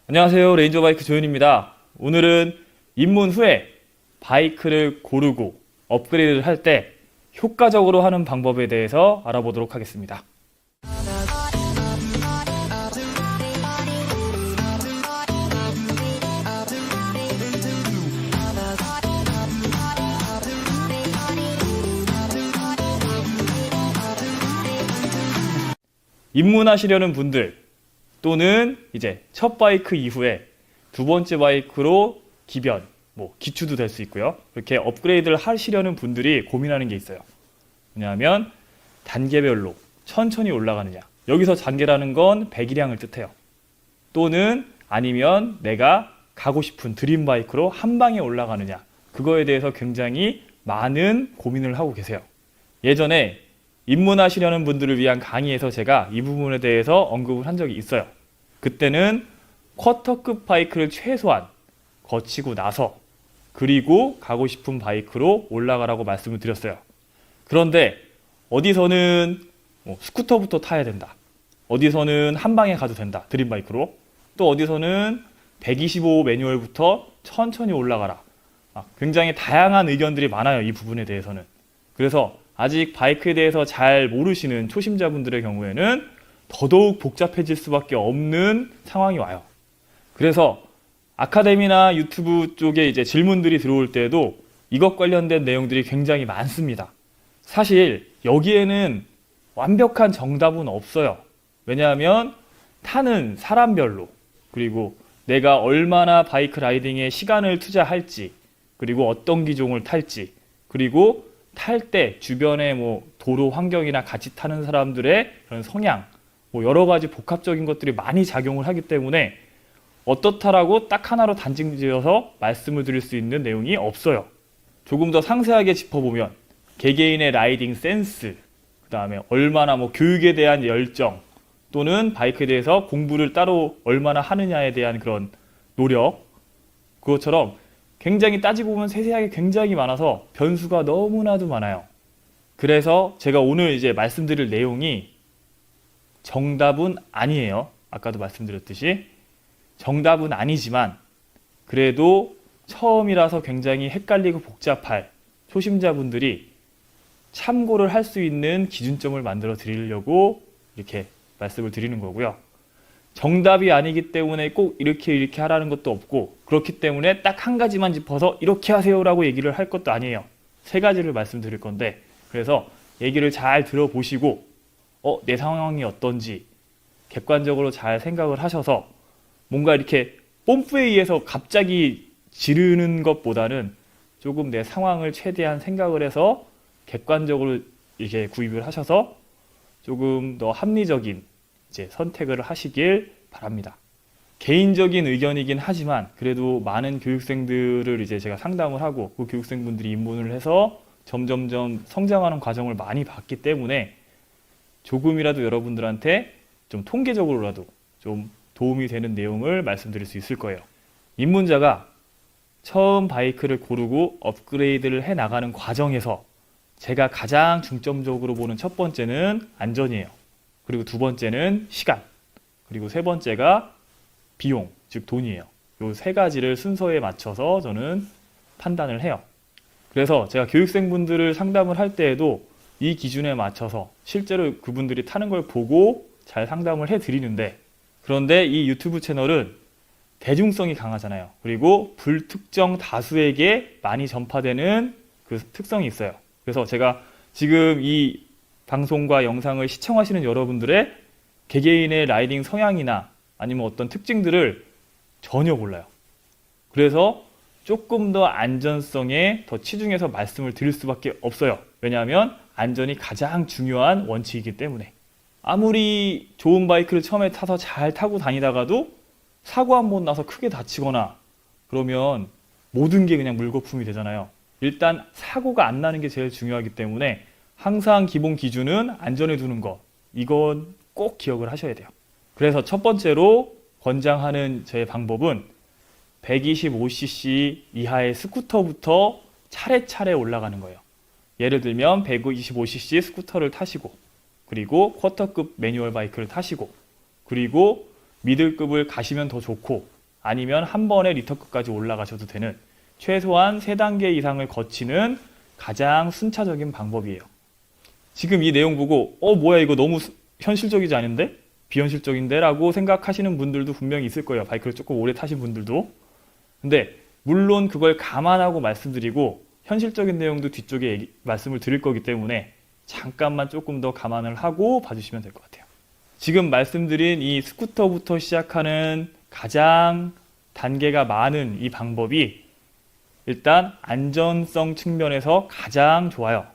안녕하세요. 레인저 바이크 조윤입니다. 오늘은 입문 후에 바이크를 고르고 업그레이드를 할 때 효과적으로 하는 방법에 대해서 알아보도록 하겠습니다. 입문하시려는 분들 또는 이제 첫 바이크 이후에 두 번째 바이크로 기변, 기추도 될 수 있고요. 이렇게 업그레이드를 하시려는 분들이 고민하는 게 있어요. 왜냐하면 단계별로 천천히 올라가느냐. 여기서 단계라는 건 배기량을 뜻해요. 또는 아니면 내가 가고 싶은 드림 바이크로 한 방에 올라가느냐. 그거에 대해서 굉장히 많은 고민을 하고 계세요. 예전에 입문하시려는 분들을 위한 강의에서 제가 이 부분에 대해서 언급을 한 적이 있어요. 그때는 쿼터급 바이크를 최소한 거치고 나서 그리고 가고 싶은 바이크로 올라가라고 말씀을 드렸어요. 그런데 어디서는 스쿠터부터 타야 된다. 어디서는 한 방에 가도 된다. 드림 바이크로. 또 어디서는 125 매뉴얼부터 천천히 올라가라. 굉장히 다양한 의견들이 많아요. 이 부분에 대해서는. 그래서 아직 바이크에 대해서 잘 모르시는 초심자분들의 경우에는 더더욱 복잡해질 수밖에 없는 상황이 와요. 그래서 아카데미나 유튜브 쪽에 이제 질문들이 들어올 때에도 이것 관련된 내용들이 굉장히 많습니다. 사실 여기에는 완벽한 정답은 없어요. 왜냐하면 타는 사람별로, 그리고 내가 얼마나 바이크 라이딩에 시간을 투자할지, 그리고 어떤 기종을 탈지, 그리고 탈 때 주변의 도로 환경이나 같이 타는 사람들의 그런 성향, 여러 가지 복합적인 것들이 많이 작용을 하기 때문에 어떻다라고 딱 하나로 단정 지어서 말씀을 드릴 수 있는 내용이 없어요. 조금 더 상세하게 짚어보면 개개인의 라이딩 센스, 그 다음에 얼마나 교육에 대한 열정, 또는 바이크에 대해서 공부를 따로 얼마나 하느냐에 대한 그런 노력, 그것처럼 굉장히 따지고 보면 세세하게 굉장히 많아서 변수가 너무나도 많아요. 그래서 제가 오늘 이제 말씀드릴 내용이 정답은 아니에요. 아까도 말씀드렸듯이 정답은 아니지만 그래도 처음이라서 굉장히 헷갈리고 복잡할 초심자분들이 참고를 할 수 있는 기준점을 만들어 드리려고 이렇게 말씀을 드리는 거고요. 정답이 아니기 때문에 꼭 이렇게 하라는 것도 없고, 그렇기 때문에 딱 한 가지만 짚어서 이렇게 하세요라고 얘기를 할 것도 아니에요. 세 가지를 말씀드릴 건데, 그래서 얘기를 잘 들어보시고 내 상황이 어떤지 객관적으로 잘 생각을 하셔서 뭔가 이렇게 뽐뿌에 의해서 갑자기 지르는 것보다는 조금 내 상황을 최대한 생각을 해서 객관적으로 이렇게 구입을 하셔서 조금 더 합리적인 이제 선택을 하시길 바랍니다. 개인적인 의견이긴 하지만 그래도 많은 교육생들을 이제 제가 상담을 하고 그 교육생분들이 입문을 해서 점점점 성장하는 과정을 많이 봤기 때문에 조금이라도 여러분들한테 좀 통계적으로라도 좀 도움이 되는 내용을 말씀드릴 수 있을 거예요. 입문자가 처음 바이크를 고르고 업그레이드를 해 나가는 과정에서 제가 가장 중점적으로 보는 첫 번째는 안전이에요. 그리고 두 번째는 시간, 그리고 세 번째가 비용, 즉 돈이에요. 이 세 가지를 순서에 맞춰서 저는 판단을 해요. 그래서 제가 교육생분들을 상담을 할 때에도 이 기준에 맞춰서 실제로 그분들이 타는 걸 보고 잘 상담을 해드리는데, 그런데 이 유튜브 채널은 대중성이 강하잖아요. 그리고 불특정 다수에게 많이 전파되는 그 특성이 있어요. 그래서 제가 지금 이 방송과 영상을 시청하시는 여러분들의 개개인의 라이딩 성향이나 아니면 어떤 특징들을 전혀 몰라요. 그래서 조금 더 안전성에 더 치중해서 말씀을 드릴 수밖에 없어요. 왜냐하면 안전이 가장 중요한 원칙이기 때문에. 아무리 좋은 바이크를 처음에 타서 잘 타고 다니다가도 사고 한 번 나서 크게 다치거나 그러면 모든 게 그냥 물거품이 되잖아요. 일단 사고가 안 나는 게 제일 중요하기 때문에 항상 기본 기준은 안전에 두는 것, 이건 꼭 기억을 하셔야 돼요. 그래서 첫 번째로 권장하는 제 방법은 125cc 이하의 스쿠터부터 차례차례 올라가는 거예요. 예를 들면 125cc 스쿠터를 타시고, 그리고 쿼터급 매뉴얼 바이크를 타시고, 그리고 미들급을 가시면 더 좋고 아니면 한 번에 리터급까지 올라가셔도 되는 최소한 3단계 이상을 거치는 가장 순차적인 방법이에요. 지금 이 내용 보고 뭐야 이거 너무 현실적이지 않은데? 비현실적인데? 라고 생각하시는 분들도 분명히 있을 거예요. 바이크를 조금 오래 타신 분들도. 근데 물론 그걸 감안하고 말씀드리고 현실적인 내용도 뒤쪽에 말씀을 드릴 거기 때문에 잠깐만 조금 더 감안을 하고 봐주시면 될 것 같아요. 지금 말씀드린 이 스쿠터부터 시작하는 가장 단계가 많은 이 방법이 일단 안전성 측면에서 가장 좋아요.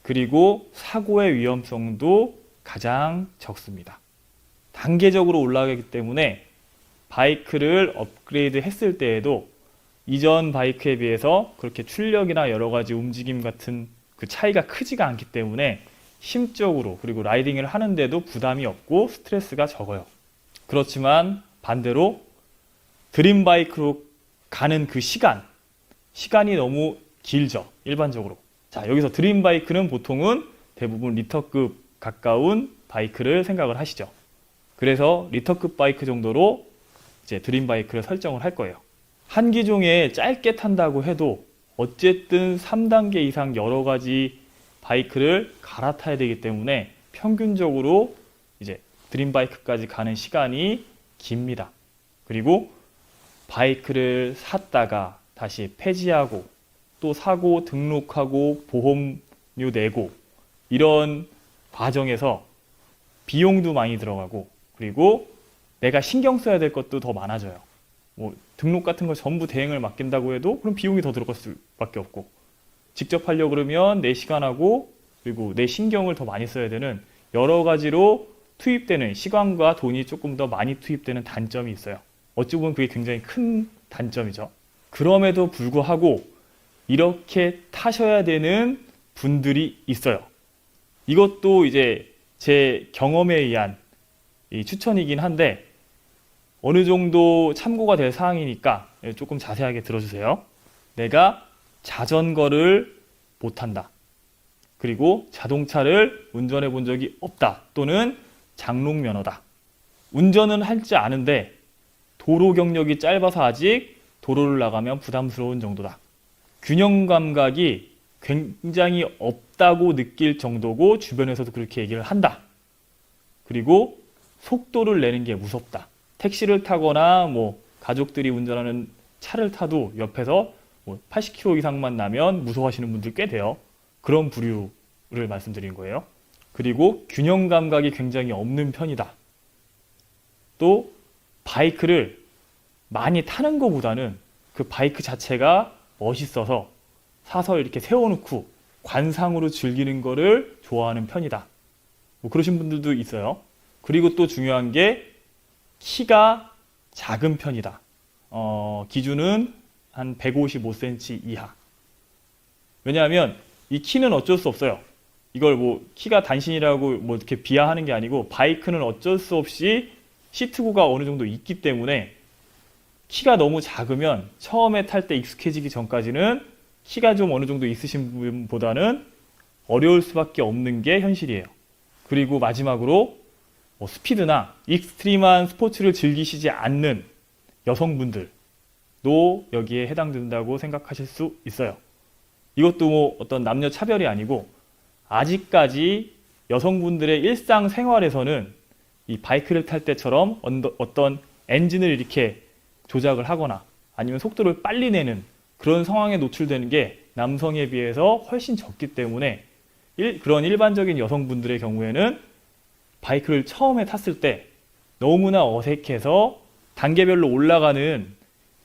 그리고 사고의 위험성도 가장 적습니다. 단계적으로 올라가기 때문에 바이크를 업그레이드 했을 때에도 이전 바이크에 비해서 그렇게 출력이나 여러 가지 움직임 같은 그 차이가 크지가 않기 때문에 심적으로 그리고 라이딩을 하는데도 부담이 없고 스트레스가 적어요. 그렇지만 반대로 드림바이크로 가는 그 시간이 너무 길죠. 일반적으로. 자, 여기서 드림바이크는 보통은 대부분 리터급 가까운 바이크를 생각을 하시죠. 그래서 리터급 바이크 정도로 이제 드림바이크를 설정을 할 거예요. 한 기종에 짧게 탄다고 해도 어쨌든 3단계 이상 여러 가지 바이크를 갈아타야 되기 때문에 평균적으로 이제 드림바이크까지 가는 시간이 깁니다. 그리고 바이크를 샀다가 다시 폐지하고 또 사고 등록하고 보험료 내고 이런 과정에서 비용도 많이 들어가고 그리고 내가 신경 써야 될 것도 더 많아져요. 뭐 등록 같은 거 전부 대행을 맡긴다고 해도 그럼 비용이 더 들어갈 수밖에 없고 직접 하려고 그러면 내 시간하고 그리고 내 신경을 더 많이 써야 되는 여러 가지로 투입되는 시간과 돈이 조금 더 많이 투입되는 단점이 있어요. 어찌 보면 그게 굉장히 큰 단점이죠. 그럼에도 불구하고 이렇게 타셔야 되는 분들이 있어요. 이것도 이제 제 경험에 의한 이 추천이긴 한데 어느 정도 참고가 될 사항이니까 조금 자세하게 들어주세요. 내가 자전거를 못한다. 그리고 자동차를 운전해 본 적이 없다. 또는 장롱 면허다. 운전은 할지 아는데 도로 경력이 짧아서 아직 도로를 나가면 부담스러운 정도다. 균형 감각이 굉장히 없다고 느낄 정도고 주변에서도 그렇게 얘기를 한다. 그리고 속도를 내는 게 무섭다. 택시를 타거나 뭐 가족들이 운전하는 차를 타도 옆에서 뭐 80km 이상만 나면 무서워하시는 분들 꽤 돼요. 그런 부류를 말씀드린 거예요. 그리고 균형 감각이 굉장히 없는 편이다. 또 바이크를 많이 타는 것보다는 그 바이크 자체가 멋있어서 사서 이렇게 세워놓고 관상으로 즐기는 거를 좋아하는 편이다. 뭐 그러신 분들도 있어요. 그리고 또 중요한 게 키가 작은 편이다. 기준은 한 155cm 이하. 왜냐하면 이 키는 어쩔 수 없어요. 이걸 뭐 키가 단신이라고 뭐 이렇게 비하하는 게 아니고 바이크는 어쩔 수 없이 시트고가 어느 정도 있기 때문에 키가 너무 작으면 처음에 탈 때 익숙해지기 전까지는 키가 좀 어느 정도 있으신 분보다는 어려울 수밖에 없는 게 현실이에요. 그리고 마지막으로 뭐 스피드나 익스트림한 스포츠를 즐기시지 않는 여성분들도 여기에 해당된다고 생각하실 수 있어요. 이것도 뭐 어떤 남녀 차별이 아니고 아직까지 여성분들의 일상생활에서는 이 바이크를 탈 때처럼 어떤 엔진을 이렇게 조작을 하거나 아니면 속도를 빨리 내는 그런 상황에 노출되는 게 남성에 비해서 훨씬 적기 때문에 그런 일반적인 여성분들의 경우에는 바이크를 처음에 탔을 때 너무나 어색해서 단계별로 올라가는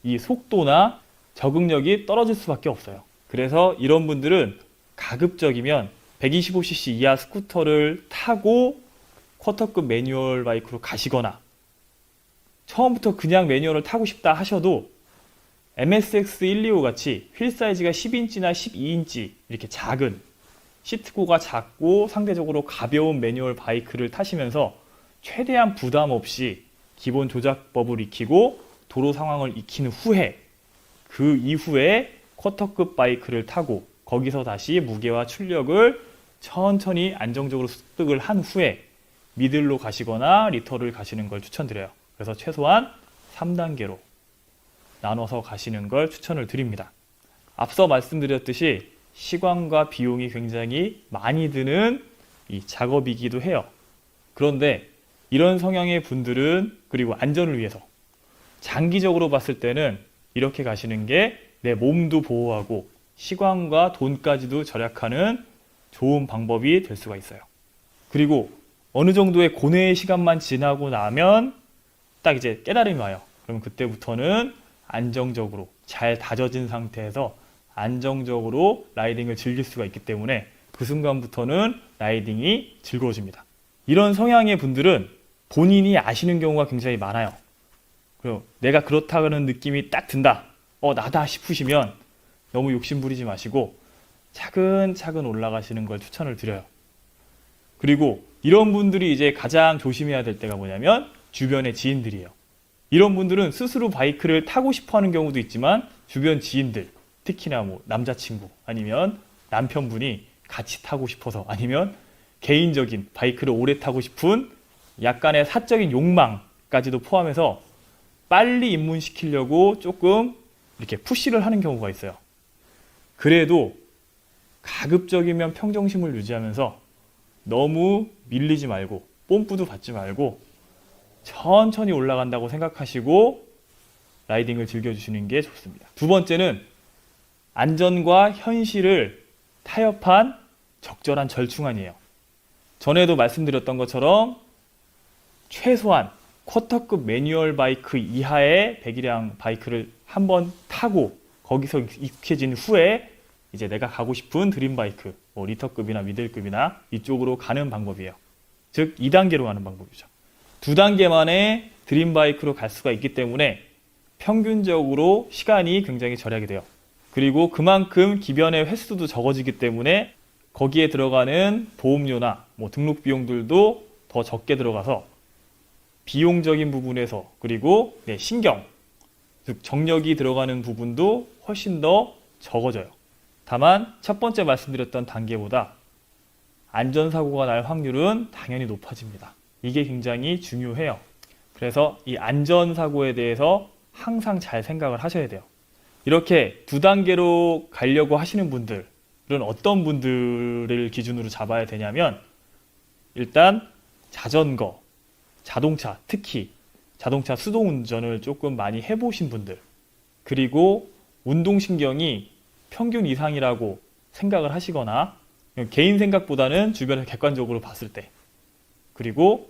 이 속도나 적응력이 떨어질 수밖에 없어요. 그래서 이런 분들은 가급적이면 125cc 이하 스쿠터를 타고 쿼터급 매뉴얼 바이크로 가시거나 처음부터 그냥 매뉴얼을 타고 싶다 하셔도 MSX 125 같이 휠 사이즈가 10인치나 12인치 이렇게 작은 시트고가 작고 상대적으로 가벼운 매뉴얼 바이크를 타시면서 최대한 부담 없이 기본 조작법을 익히고 도로 상황을 익힌 후에 그 이후에 쿼터급 바이크를 타고 거기서 다시 무게와 출력을 천천히 안정적으로 습득을 한 후에 미들로 가시거나 리터를 가시는 걸 추천드려요. 그래서 최소한 3단계로 나눠서 가시는 걸 추천을 드립니다. 앞서 말씀드렸듯이 시간과 비용이 굉장히 많이 드는 이 작업이기도 해요. 그런데 이런 성향의 분들은, 그리고 안전을 위해서 장기적으로 봤을 때는 이렇게 가시는 게 내 몸도 보호하고 시간과 돈까지도 절약하는 좋은 방법이 될 수가 있어요. 그리고 어느 정도의 고뇌의 시간만 지나고 나면 딱 이제 깨달음이 와요. 그럼 그때부터는 안정적으로 잘 다져진 상태에서 안정적으로 라이딩을 즐길 수가 있기 때문에 그 순간부터는 라이딩이 즐거워집니다. 이런 성향의 분들은 본인이 아시는 경우가 굉장히 많아요. 그리고 내가 그렇다는 느낌이 딱 든다, 나다 싶으시면 너무 욕심 부리지 마시고 차근차근 올라가시는 걸 추천을 드려요. 그리고 이런 분들이 이제 가장 조심해야 될 때가 뭐냐면 주변의 지인들이에요. 이런 분들은 스스로 바이크를 타고 싶어 하는 경우도 있지만 주변 지인들, 특히나 뭐 남자친구 아니면 남편분이 같이 타고 싶어서, 아니면 개인적인 바이크를 오래 타고 싶은 약간의 사적인 욕망까지도 포함해서 빨리 입문시키려고 조금 이렇게 푸시를 하는 경우가 있어요. 그래도 가급적이면 평정심을 유지하면서 너무 밀리지 말고 뽐뿌도 받지 말고 천천히 올라간다고 생각하시고 라이딩을 즐겨주시는 게 좋습니다. 두 번째는 안전과 현실을 타협한 적절한 절충안이에요. 전에도 말씀드렸던 것처럼 최소한 쿼터급 매뉴얼 바이크 이하의 배기량 바이크를 한번 타고 거기서 익숙해진 후에 이제 내가 가고 싶은 드림 바이크, 뭐 리터급이나 미들급이나 이쪽으로 가는 방법이에요. 즉 2단계로 가는 방법이죠. 2단계만의 드림 바이크로 갈 수가 있기 때문에 평균적으로 시간이 굉장히 절약이 돼요. 그리고 그만큼 기변의 횟수도 적어지기 때문에 거기에 들어가는 보험료나 뭐 등록 비용들도 더 적게 들어가서 비용적인 부분에서, 그리고 신경, 즉 정력이 들어가는 부분도 훨씬 더 적어져요. 다만 첫 번째 말씀드렸던 단계보다 안전사고가 날 확률은 당연히 높아집니다. 이게 굉장히 중요해요. 그래서 이 안전사고에 대해서 항상 잘 생각을 하셔야 돼요. 이렇게 2단계로 가려고 하시는 분들은 어떤 분들을 기준으로 잡아야 되냐면, 일단 자전거, 자동차, 특히 자동차 수동운전을 조금 많이 해보신 분들, 그리고 운동신경이 평균 이상이라고 생각을 하시거나 개인 생각보다는 주변에서 객관적으로 봤을 때, 그리고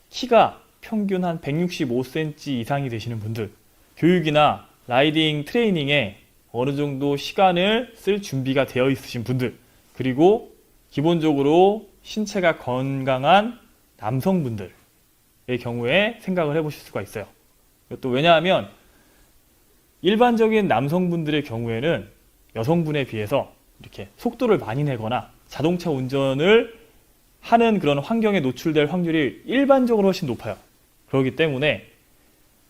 키가 평균 한 165cm 이상이 되시는 분들, 교육이나 라이딩 트레이닝에 어느 정도 시간을 쓸 준비가 되어 있으신 분들, 그리고 기본적으로 신체가 건강한 남성분들의 경우에 생각을 해보실 수가 있어요. 또 왜냐하면 일반적인 남성분들의 경우에는 여성분에 비해서 이렇게 속도를 많이 내거나 자동차 운전을 하는 그런 환경에 노출될 확률이 일반적으로 훨씬 높아요. 그렇기 때문에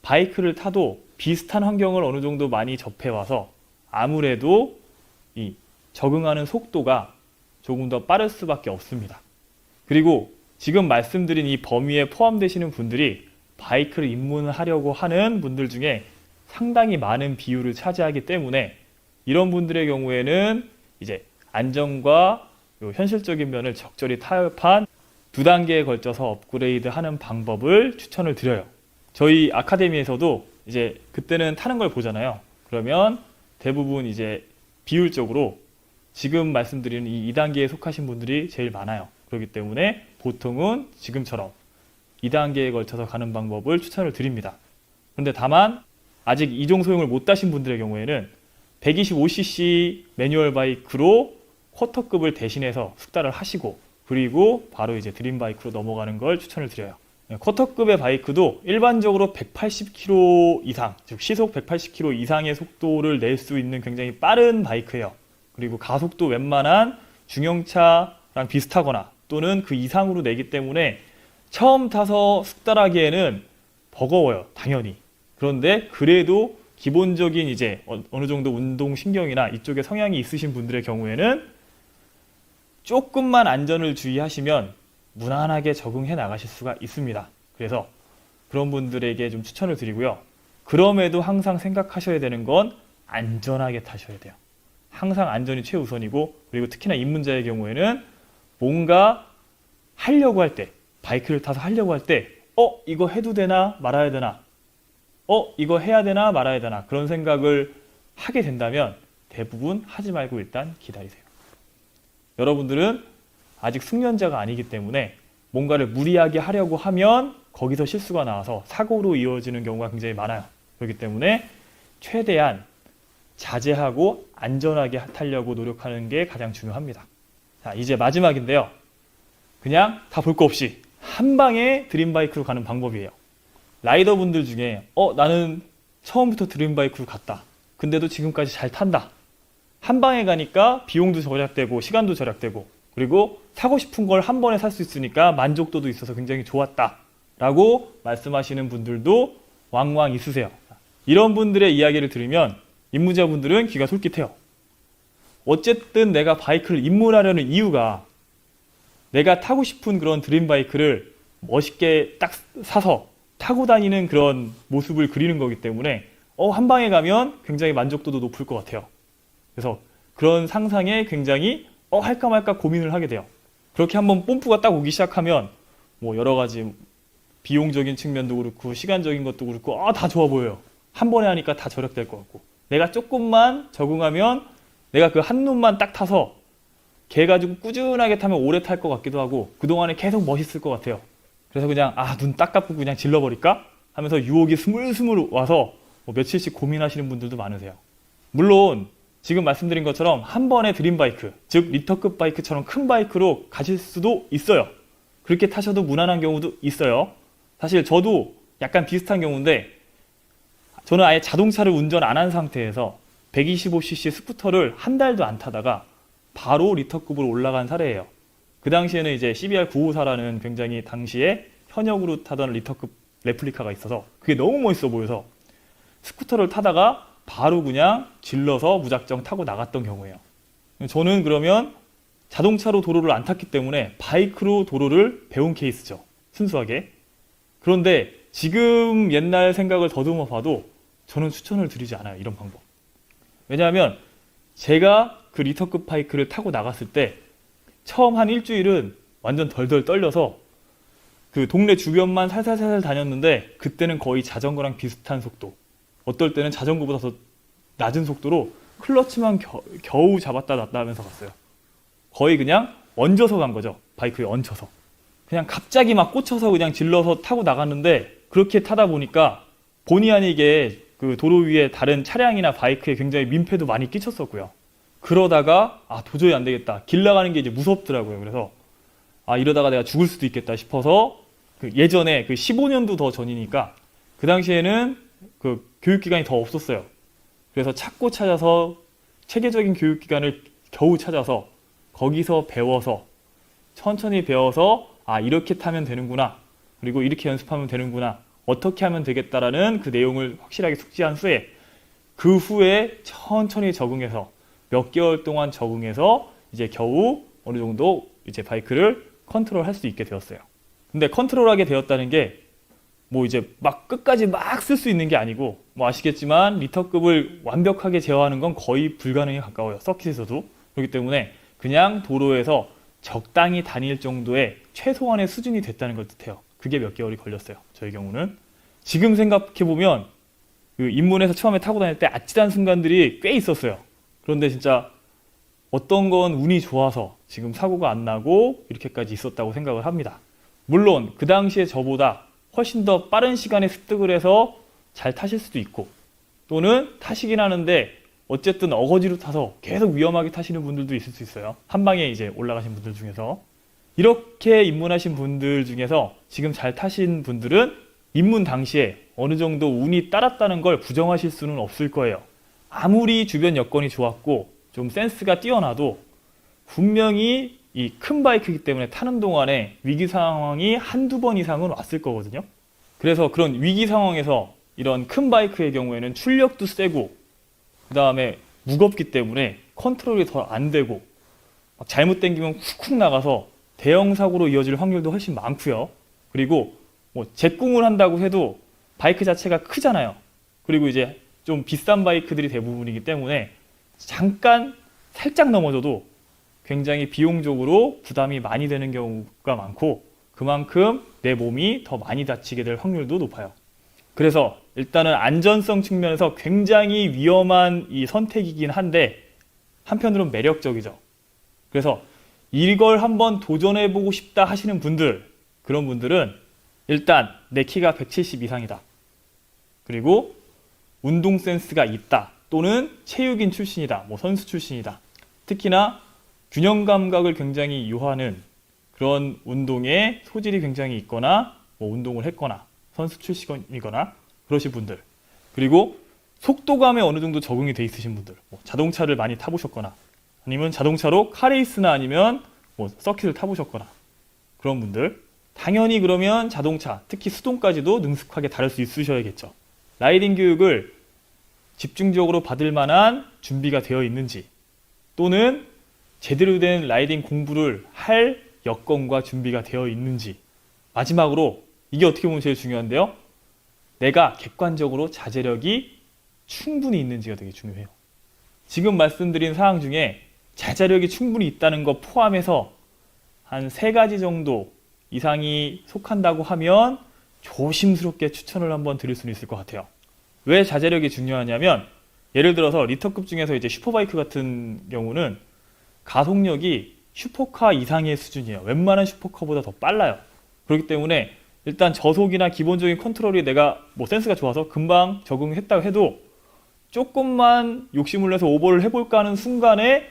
바이크를 타도 비슷한 환경을 어느 정도 많이 접해와서 아무래도 이 적응하는 속도가 조금 더 빠를 수밖에 없습니다. 그리고 지금 말씀드린 이 범위에 포함되시는 분들이 바이크를 입문하려고 하는 분들 중에 상당히 많은 비율을 차지하기 때문에 이런 분들의 경우에는 이제 안전과 현실적인 면을 적절히 타협한 2단계에 걸쳐서 업그레이드 하는 방법을 추천을 드려요. 저희 아카데미에서도 이제 그때는 타는 걸 보잖아요. 그러면 대부분 이제 비율적으로 지금 말씀드리는 이 2단계에 속하신 분들이 제일 많아요. 그렇기 때문에 보통은 지금처럼 2단계에 걸쳐서 가는 방법을 추천을 드립니다. 그런데 다만 아직 이종 소형을 못 타신 분들의 경우에는 125cc 매뉴얼 바이크로 쿼터급을 대신해서 숙달을 하시고, 그리고 바로 이제 드림 바이크로 넘어가는 걸 추천을 드려요. 쿼터급의 바이크도 일반적으로 180km 이상, 즉 시속 180km 이상의 속도를 낼 수 있는 굉장히 빠른 바이크예요. 그리고 가속도 웬만한 중형차랑 비슷하거나 또는 그 이상으로 내기 때문에 처음 타서 숙달하기에는 버거워요, 당연히. 그런데 그래도 기본적인 이제 어느 정도 운동신경이나 이쪽에 성향이 있으신 분들의 경우에는 조금만 안전을 주의하시면 무난하게 적응해 나가실 수가 있습니다. 그래서 그런 분들에게 좀 추천을 드리고요. 그럼에도 항상 생각하셔야 되는 건 안전하게 타셔야 돼요. 항상 안전이 최우선이고, 그리고 특히나 입문자의 경우에는 뭔가 하려고 할 때, 바이크를 타서 하려고 할 때, 이거 해도 되나 말아야 되나, 이거 해야 되나 말아야 되나, 그런 생각을 하게 된다면 대부분 하지 말고 일단 기다리세요. 여러분들은 아직 숙련자가 아니기 때문에 뭔가를 무리하게 하려고 하면 거기서 실수가 나와서 사고로 이어지는 경우가 굉장히 많아요. 그렇기 때문에 최대한 자제하고 안전하게 타려고 노력하는 게 가장 중요합니다. 자, 이제 마지막인데요. 그냥 다 볼 거 없이 한 방에 드림바이크로 가는 방법이에요. 라이더분들 중에 나는 처음부터 드림바이크로 갔다. 근데도 지금까지 잘 탄다. 한 방에 가니까 비용도 절약되고 시간도 절약되고, 그리고 사고 싶은 걸 한 번에 살 수 있으니까 만족도도 있어서 굉장히 좋았다 라고 말씀하시는 분들도 왕왕 있으세요. 이런 분들의 이야기를 들으면 입문자분들은 귀가 솔깃해요. 어쨌든 내가 바이크를 입문하려는 이유가 내가 타고 싶은 그런 드림바이크를 멋있게 딱 사서 타고 다니는 그런 모습을 그리는 거기 때문에 한 방에 가면 굉장히 만족도도 높을 것 같아요. 그래서 그런 상상에 굉장히 할까 말까 고민을 하게 돼요. 그렇게 한번 뽐뿌가 딱 오기 시작하면 뭐 여러 가지 비용적인 측면도 그렇고 시간적인 것도 그렇고 다 좋아 보여요. 한 번에 하니까 다 절약될 것 같고, 내가 조금만 적응하면 내가 그 한 놈만 딱 타서 걔 가지고 꾸준하게 타면 오래 탈 것 같기도 하고 그동안에 계속 멋있을 것 같아요. 그래서 그냥 눈 딱 감고 그냥 질러버릴까 하면서 유혹이 스물스물 와서 며칠씩 고민하시는 분들도 많으세요. 물론 지금 말씀드린 것처럼 한 번에 드림바이크, 즉 리터급 바이크처럼 큰 바이크로 가실 수도 있어요. 그렇게 타셔도 무난한 경우도 있어요. 사실 저도 약간 비슷한 경우인데, 저는 아예 자동차를 운전 안 한 상태에서 125cc 스쿠터를 한 달도 안 타다가 바로 리터급으로 올라간 사례예요. 그 당시에는 이제 CBR 954라는 굉장히 당시에 현역으로 타던 리터급 레플리카가 있어서 그게 너무 멋있어 보여서 스쿠터를 타다가 바로 그냥 질러서 무작정 타고 나갔던 경우예요. 저는 그러면 자동차로 도로를 안 탔기 때문에 바이크로 도로를 배운 케이스죠. 순수하게. 그런데 지금 옛날 생각을 더듬어 봐도 저는 추천을 드리지 않아요. 이런 방법. 왜냐하면 제가 그 리터급 바이크를 타고 나갔을 때 처음 한 일주일은 완전 덜덜 떨려서 그 동네 주변만 살살살살 다녔는데, 그때는 거의 자전거랑 비슷한 속도, 어떨 때는 자전거보다 더 낮은 속도로 클러치만 겨우 잡았다 놨다 하면서 갔어요. 거의 그냥 얹어서 간 거죠. 바이크에 얹혀서. 그냥 갑자기 막 꽂혀서 그냥 질러서 타고 나갔는데, 그렇게 타다 보니까 본의 아니게 그 도로 위에 다른 차량이나 바이크에 굉장히 민폐도 많이 끼쳤었고요. 그러다가 도저히 안 되겠다. 길 나가는 게 이제 무섭더라고요. 그래서 이러다가 내가 죽을 수도 있겠다 싶어서 예전에 15년도 더 전이니까 그 당시에는 그 교육기관이 더 없었어요. 그래서 찾아서 체계적인 교육기관을 겨우 찾아서 거기서 배워서 천천히 배워서 이렇게 타면 되는구나, 그리고 이렇게 연습하면 되는구나, 어떻게 하면 되겠다라는 그 내용을 확실하게 숙지한 후에 그 후에 천천히 적응해서 몇 개월 동안 적응해서 이제 겨우 어느 정도 이제 바이크를 컨트롤할 수 있게 되었어요. 근데 컨트롤하게 되었다는 게 뭐 이제 막 끝까지 막 쓸 수 있는 게 아니고, 뭐 아시겠지만 리터급을 완벽하게 제어하는 건 거의 불가능에 가까워요. 서킷에서도. 그렇기 때문에 그냥 도로에서 적당히 다닐 정도의 최소한의 수준이 됐다는 걸 뜻해요. 그게 몇 개월이 걸렸어요. 저희 경우는. 지금 생각해보면 그 입문해서 처음에 타고 다닐 때 아찔한 순간들이 꽤 있었어요. 그런데 진짜 어떤 건 운이 좋아서 지금 사고가 안 나고 이렇게까지 있었다고 생각을 합니다. 물론 그 당시에 저보다 훨씬 더 빠른 시간에 습득을 해서 잘 타실 수도 있고, 또는 타시긴 하는데 어쨌든 어거지로 타서 계속 위험하게 타시는 분들도 있을 수 있어요. 한 방에 이제 올라가신 분들 중에서. 이렇게 입문하신 분들 중에서 지금 잘 타신 분들은 입문 당시에 어느 정도 운이 따랐다는 걸 부정하실 수는 없을 거예요. 아무리 주변 여건이 좋았고 좀 센스가 뛰어나도 분명히 이 큰 바이크이기 때문에 타는 동안에 위기 상황이 한두 번 이상은 왔을 거거든요. 그래서 그런 위기 상황에서 이런 큰 바이크의 경우에는 출력도 세고, 그 다음에 무겁기 때문에 컨트롤이 더 안 되고, 막 잘못 당기면 훅훅 나가서 대형 사고로 이어질 확률도 훨씬 많고요. 그리고 뭐 제꿈을 한다고 해도 바이크 자체가 크잖아요. 그리고 이제 좀 비싼 바이크들이 대부분이기 때문에 잠깐 살짝 넘어져도 굉장히 비용적으로 부담이 많이 되는 경우가 많고 그만큼 내 몸이 더 많이 다치게 될 확률도 높아요. 그래서 일단은 안전성 측면에서 굉장히 위험한 이 선택이긴 한데 한편으로는 매력적이죠. 그래서 이걸 한번 도전해보고 싶다 하시는 분들, 그런 분들은 일단 내 키가 170 이상이다. 그리고 운동 센스가 있다. 또는 체육인 출신이다. 뭐 선수 출신이다. 특히나 균형 감각을 굉장히 요하는 그런 운동에 소질이 굉장히 있거나 뭐 운동을 했거나 선수 출신이거나 그러신 분들. 그리고 속도감에 어느 정도 적응이 돼 있으신 분들. 뭐 자동차를 많이 타보셨거나 아니면 자동차로 카레이스나 아니면 뭐 서킷을 타보셨거나 그런 분들. 당연히 그러면 자동차, 특히 수동까지도 능숙하게 다룰 수 있으셔야겠죠. 라이딩 교육을 집중적으로 받을 만한 준비가 되어 있는지 또는 제대로 된 라이딩 공부를 할 여건과 준비가 되어 있는지 마지막으로 이게 어떻게 보면 제일 중요한데요. 내가 객관적으로 자제력이 충분히 있는지가 되게 중요해요. 지금 말씀드린 사항 중에 자제력이 충분히 있다는 거 포함해서 한 3가지 정도 이상이 속한다고 하면 조심스럽게 추천을 한번 드릴 수는 있을 것 같아요. 왜 자제력이 중요하냐면 예를 들어서 리터급 중에서 이제 슈퍼바이크 같은 경우는 가속력이 슈퍼카 이상의 수준이에요. 웬만한 슈퍼카보다 더 빨라요. 그렇기 때문에 일단 저속이나 기본적인 컨트롤이 내가 뭐 센스가 좋아서 금방 적응했다고 해도 조금만 욕심을 내서 오버를 해볼까 하는 순간에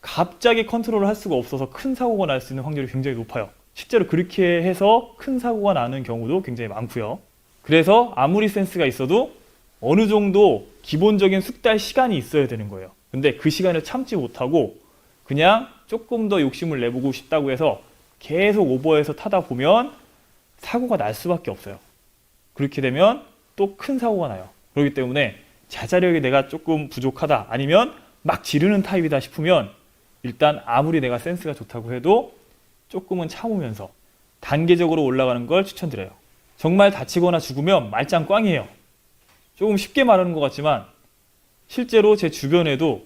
갑자기 컨트롤을 할 수가 없어서 큰 사고가 날 수 있는 확률이 굉장히 높아요. 실제로 그렇게 해서 큰 사고가 나는 경우도 굉장히 많고요. 그래서 아무리 센스가 있어도 어느 정도 기본적인 숙달 시간이 있어야 되는 거예요. 근데 그 시간을 참지 못하고 그냥 조금 더 욕심을 내보고 싶다고 해서 계속 오버해서 타다 보면 사고가 날 수밖에 없어요. 그렇게 되면 또 큰 사고가 나요. 그렇기 때문에 자제력이 내가 조금 부족하다 아니면 막 지르는 타입이다 싶으면 일단 아무리 내가 센스가 좋다고 해도 조금은 참으면서 단계적으로 올라가는 걸 추천드려요. 정말 다치거나 죽으면 말짱 꽝이에요. 조금 쉽게 말하는 것 같지만 실제로 제 주변에도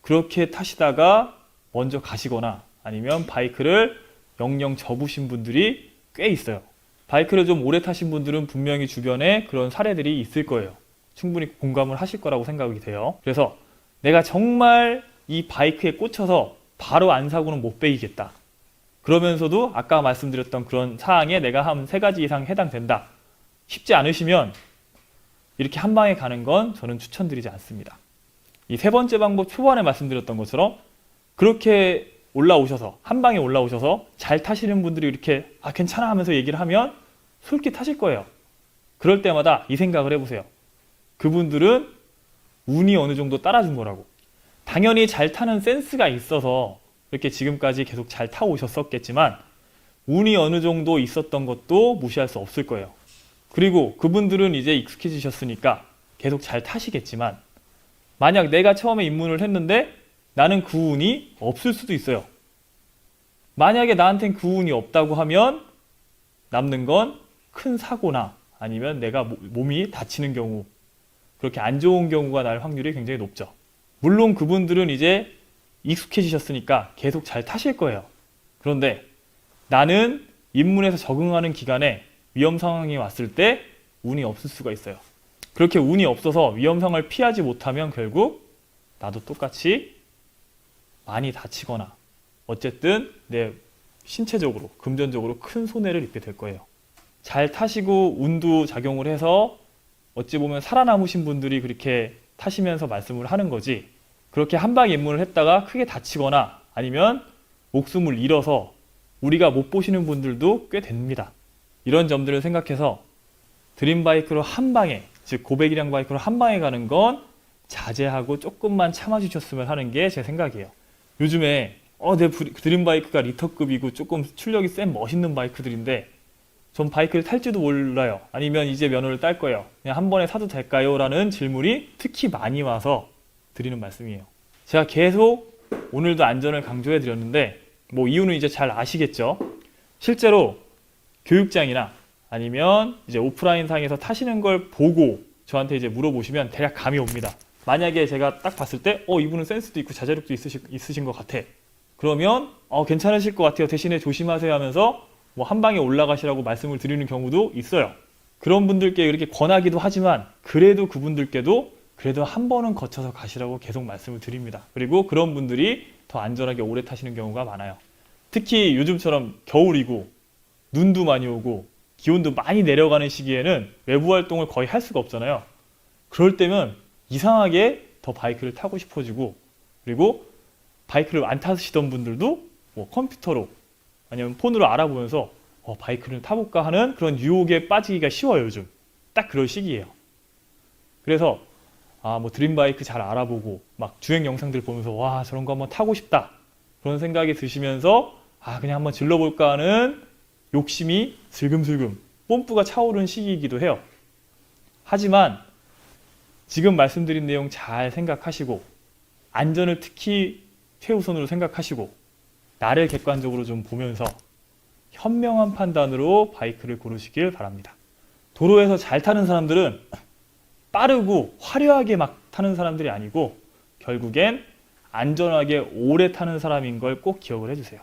그렇게 타시다가 먼저 가시거나 아니면 바이크를 영영 접으신 분들이 꽤 있어요. 바이크를 좀 오래 타신 분들은 분명히 주변에 그런 사례들이 있을 거예요. 충분히 공감을 하실 거라고 생각이 돼요. 그래서 내가 정말 이 바이크에 꽂혀서 바로 안 사고는 못 베이겠다. 그러면서도 아까 말씀드렸던 그런 사항에 내가 한 3가지 이상 해당된다. 쉽지 않으시면 이렇게 한 방에 가는 건 저는 추천드리지 않습니다. 이 3번째 방법 초반에 말씀드렸던 것처럼 그렇게 올라오셔서 한 방에 올라오셔서 잘 타시는 분들이 이렇게 괜찮아 하면서 얘기를 하면 솔깃하실 거예요. 그럴 때마다 이 생각을 해보세요. 그분들은 운이 어느 정도 따라준 거라고. 당연히 잘 타는 센스가 있어서 이렇게 지금까지 계속 잘 타고 오셨었겠지만 운이 어느 정도 있었던 것도 무시할 수 없을 거예요. 그리고 그분들은 이제 익숙해지셨으니까 계속 잘 타시겠지만 만약 내가 처음에 입문을 했는데 나는 그 운이 없을 수도 있어요. 만약에 나한텐 그 운이 없다고 하면 남는 건 큰 사고나 아니면 내가 몸이 다치는 경우, 그렇게 안 좋은 경우가 날 확률이 굉장히 높죠. 물론 그분들은 이제 익숙해지셨으니까 계속 잘 타실 거예요. 그런데 나는 입문해서 적응하는 기간에 위험 상황이 왔을 때 운이 없을 수가 있어요. 그렇게 운이 없어서 위험 상황을 피하지 못하면 결국 나도 똑같이 많이 다치거나 어쨌든 내 신체적으로, 금전적으로 큰 손해를 입게 될 거예요. 잘 타시고 운도 작용을 해서 어찌 보면 살아남으신 분들이 그렇게 타시면서 말씀을 하는 거지, 그렇게 한 방에 입문을 했다가 크게 다치거나 아니면 목숨을 잃어서 우리가 못 보시는 분들도 꽤 됩니다. 이런 점들을 생각해서 드림바이크로 한 방에, 즉 고배기량 바이크로 한 방에 가는 건 자제하고 조금만 참아주셨으면 하는 게 제 생각이에요. 요즘에 내 드림바이크가 리터급이고 조금 출력이 센 멋있는 바이크들인데 전 바이크를 탈지도 몰라요. 아니면 이제 면허를 딸 거예요. 그냥 한 번에 사도 될까요? 라는 질문이 특히 많이 와서 드리는 말씀이에요. 제가 계속 오늘도 안전을 강조해 드렸는데 뭐 이유는 이제 잘 아시겠죠? 실제로 교육장이나 아니면 이제 오프라인 상에서 타시는 걸 보고 저한테 이제 물어보시면 대략 감이 옵니다. 만약에 제가 딱 봤을 때 이분은 센스도 있고 자제력도 있으신 것 같아. 그러면 괜찮으실 것 같아요. 대신에 조심하세요 하면서 뭐 한 방에 올라가시라고 말씀을 드리는 경우도 있어요. 그런 분들께 이렇게 권하기도 하지만 그래도 그분들께도 그래도 한 번은 거쳐서 가시라고 계속 말씀을 드립니다. 그리고 그런 분들이 더 안전하게 오래 타시는 경우가 많아요. 특히 요즘처럼 겨울이고 눈도 많이 오고 기온도 많이 내려가는 시기에는 외부 활동을 거의 할 수가 없잖아요. 그럴 때면 이상하게 더 바이크를 타고 싶어지고, 그리고 바이크를 안 타시던 분들도 뭐 컴퓨터로 아니면 폰으로 알아보면서 바이크를 타볼까 하는 그런 유혹에 빠지기가 쉬워요. 요즘 딱 그럴 시기예요. 그래서 뭐 드림바이크 잘 알아보고 막 주행 영상들 보면서 와 저런 거 한번 타고 싶다 그런 생각이 드시면서 그냥 한번 질러볼까 하는 욕심이 슬금슬금 뽐뿌가 차오르는 시기이기도 해요. 하지만 지금 말씀드린 내용 잘 생각하시고 안전을 특히 최우선으로 생각하시고 나를 객관적으로 좀 보면서 현명한 판단으로 바이크를 고르시길 바랍니다. 도로에서 잘 타는 사람들은 빠르고 화려하게 막 타는 사람들이 아니고 결국엔 안전하게 오래 타는 사람인 걸 꼭 기억을 해주세요.